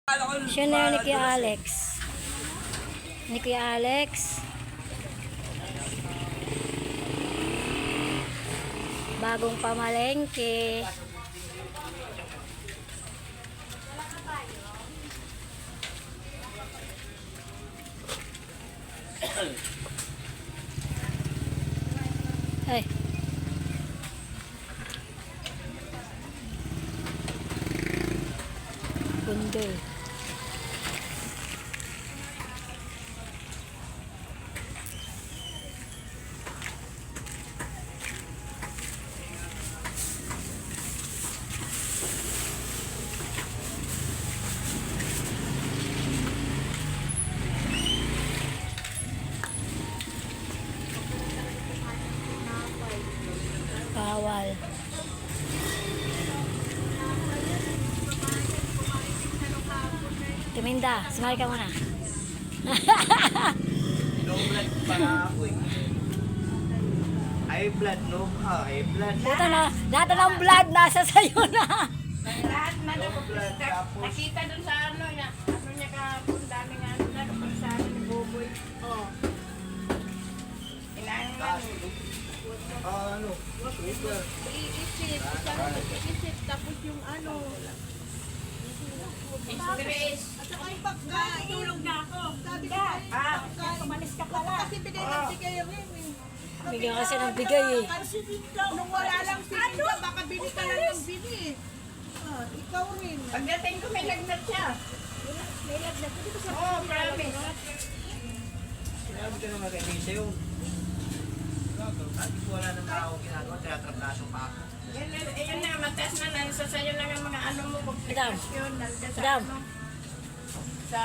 Siya na ni Kuya Alex. Ni Kuya Alex. Bagong pamalengke. Ay. Bundol. Bawal. Tuminda, sumali ka muna. No blood para ako eh. High blood, no? High blood. Puta na, lahat ng blood nasa sayo na. Lahat na No blood, tapos nakita dun sa ano niya kahapon, daming ano na kapag sa amin ni Boboy. Oh. Kailangan nga ano? Sugar. iisip, tapos yung ano. Stress. At saka yung pagka, tulog na ako. Sabi ko, Kumalis ka pala. kasi binibigay rin eh. Bigyan kasi ng bigay eh. Kasi nung wala lang si Linda, baka bili ka lang ng bili. Ikaw rin. Pagdating ko may lagnat siya. May lagnat. Hindi ko sabi. Oh, promise. Sinabi ko naman kay Lisa yun. Sabi ko wala nang tao ginagawa, tinatraplasyon pa ako. Yan na, mataas na nasa sayo lang ang mga ano mo, komplikasyon, nalga sa Madam. ano. Sa...